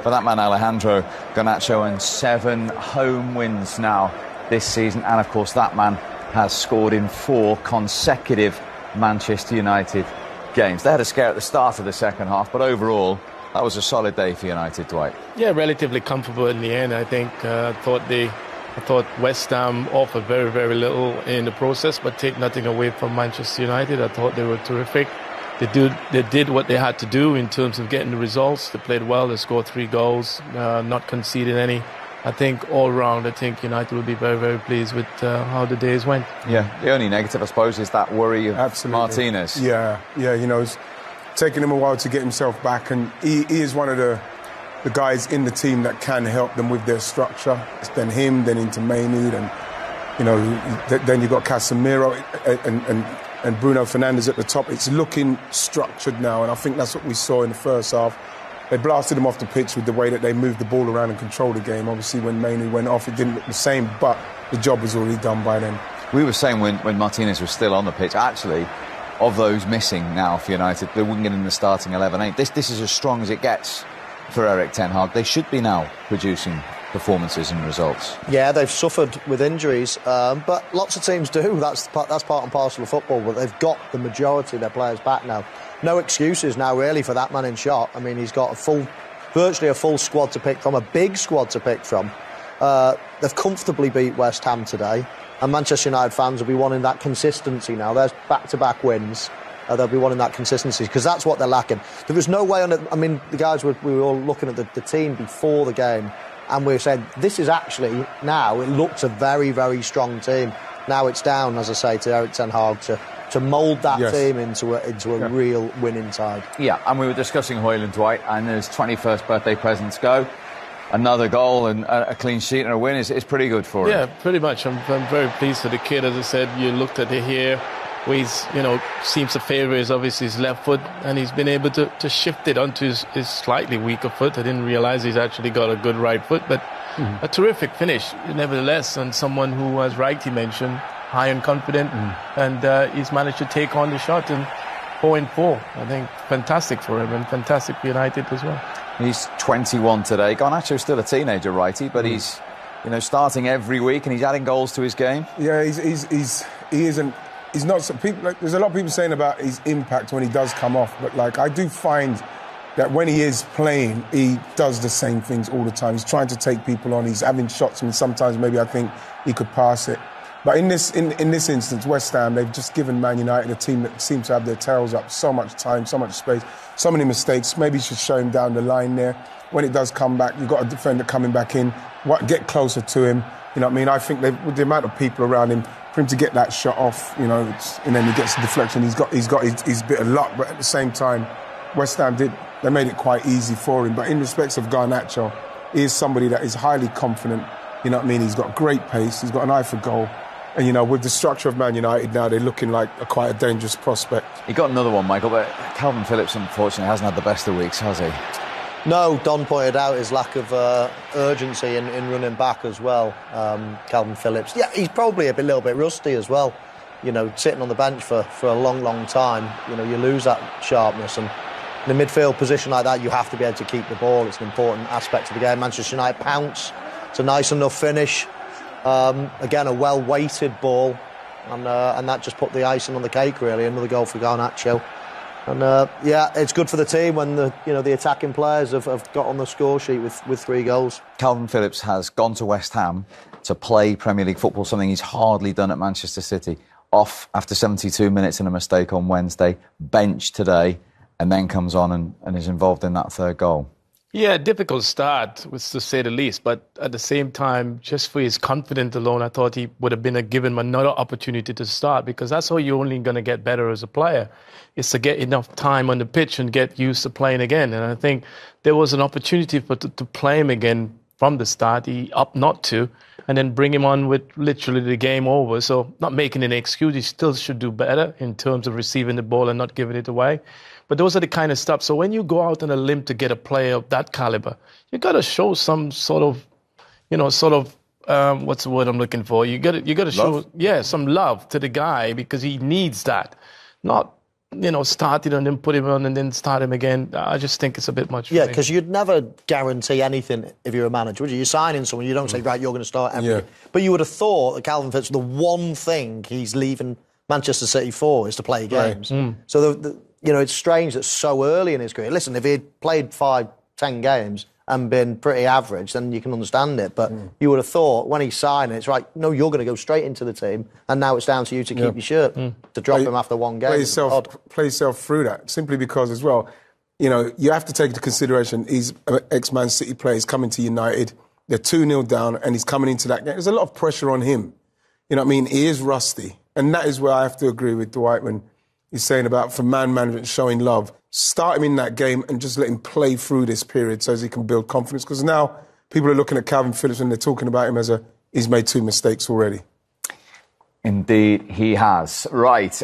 for that man Alejandro Garnacho, and 7 home wins now this season. And of course that man has scored in 4 consecutive Manchester United games. They had a scare at the start of the second half, but overall that was a solid day for United, Dwight. Yeah, relatively comfortable in the end. I think I thought West Ham offered very, very little in the process, but take nothing away from Manchester United. I thought they were terrific. They did what they had to do in terms of getting the results. They played well. They scored 3 goals, not conceding any. I think all round, I think United will be very, very pleased with how the days went. Yeah, the only negative, I suppose, is that worry of Martinez. Yeah, you know, it's taken him a while to get himself back, and he is one of the guys in the team that can help them with their structure. It's then him, then into Maynard, and you know, then you've got Casemiro and Bruno Fernandes at the top. It's looking structured now, and I think that's what we saw in the first half. They blasted him off the pitch with the way that they moved the ball around and controlled the game. Obviously, when Maynard went off, it didn't look the same, but the job was already done by then. We were saying when Martinez was still on the pitch, actually, of those missing now for United, they wouldn't get in the starting 11. This is as strong as it gets for Erik ten Hag. They should be now producing performances and results. Yeah, they've suffered with injuries, but lots of teams do. That's part and parcel of football, but they've got the majority of their players back now. No excuses now, really, for that man in shot. I mean, he's got virtually a full squad to pick from, a big squad to pick from. They've comfortably beat West Ham today, and Manchester United fans will be wanting that consistency now. There's back-to-back wins. They'll be wanting that consistency, because that's what they're lacking. There was no way on it. I mean, the guys, we were all looking at the team before the game, and we were saying, this is actually, now, it looks a very, very strong team. Now it's down, as I say, to Erik ten Hag to mould that team into a real winning side. Yeah, and we were discussing Højlund, Dwight, and his 21st birthday presents go. Another goal and a clean sheet and a win is pretty good for him. Yeah, pretty much. I'm very pleased with the kid. As I said, you looked at it here, where he's, seems to favour obviously his left foot, and he's been able to shift it onto his slightly weaker foot. I didn't realise he's actually got a good right foot, but a terrific finish, nevertheless, and someone who, as Righty mentioned, high and confident, and he's managed to take on the shot, and 4-4. I think fantastic for him, and fantastic for United as well. He's 21 today. Garnacho's still a teenager, Righty, but he's, starting every week, and he's adding goals to his game. Yeah, he isn't. He's not. There's a lot of people saying about his impact when he does come off, but I do find that when he is playing, he does the same things all the time. He's trying to take people on. He's having shots, and sometimes maybe I think he could pass it. But in this instance, West Ham, they've just given Man United, a team that seems to have their tails up, so much time, so much space, so many mistakes. Maybe you should show him down the line there. When it does come back, you've got a defender coming back in. Get closer to him. You know what I mean? I think with the amount of people around him, for him to get that shot off, and then he gets the deflection. He's got his bit of luck, but at the same time, West Ham they made it quite easy for him. But in respects of Garnacho, he is somebody that is highly confident. You know what I mean? He's got great pace. He's got an eye for goal. And, with the structure of Man United now, they're looking like quite a dangerous prospect. He got another one, Michael, but Calvin Phillips, unfortunately, hasn't had the best of weeks, has he? No, Don pointed out his lack of urgency in running back as well, Calvin Phillips. Yeah, he's probably a little bit rusty as well. Sitting on the bench for a long, long time, you lose that sharpness. And in a midfield position like that, you have to be able to keep the ball. It's an important aspect of the game. Manchester United pounce. It's a nice enough finish. Again, a well-weighted ball, and that just put the icing on the cake, really. Another goal for Garnacho. And it's good for the team when the attacking players have got on the score sheet with 3 goals. Calvin Phillips has gone to West Ham to play Premier League football, something he's hardly done at Manchester City. Off after 72 minutes and a mistake on Wednesday, benched today, and then comes on and is involved in that 3rd goal. Yeah, difficult start, was to say the least. But at the same time, just for his confidence alone, I thought he would have been given another opportunity to start, because that's how you're only going to get better as a player, is to get enough time on the pitch and get used to playing again. And I think there was an opportunity to play him again from the start. He opted not to, and then bring him on with literally the game over. So not making an excuse, he still should do better in terms of receiving the ball and not giving it away. But those are the kind of stuff. So when you go out on a limb to get a player of that caliber, you got to show some sort of, what's the word I'm looking for? You got to show, some love to the guy, because he needs that. Not started and then put him on and then start him again. I just think it's a bit much. Yeah, because you'd never guarantee anything if you're a manager, would you? You're signing someone, you don't say, right, you're going to start every game. But you would have thought that Calvin Phillips, the one thing he's leaving Manchester City for is to play games. Right. So, it's strange that so early in his career. Listen, if he'd played 5-10 games and been pretty average, then you can understand it. But you would have thought when he's signing, it's right, no, you're going to go straight into the team, and now it's down to you to keep your shirt, to drop him after one game. Play yourself through that, simply because as well, you have to take into consideration he's an ex-Man City player, he's coming to United, they're 2-0 down, and he's coming into that game. There's a lot of pressure on him. You know what I mean? He is rusty. And that is where I have to agree with Dwight when he's saying about, for man management, showing love. Start him in that game and just let him play through this period so as he can build confidence. Because now people are looking at Calvin Phillips and they're talking about him as he's made 2 mistakes already. Indeed, he has. Right.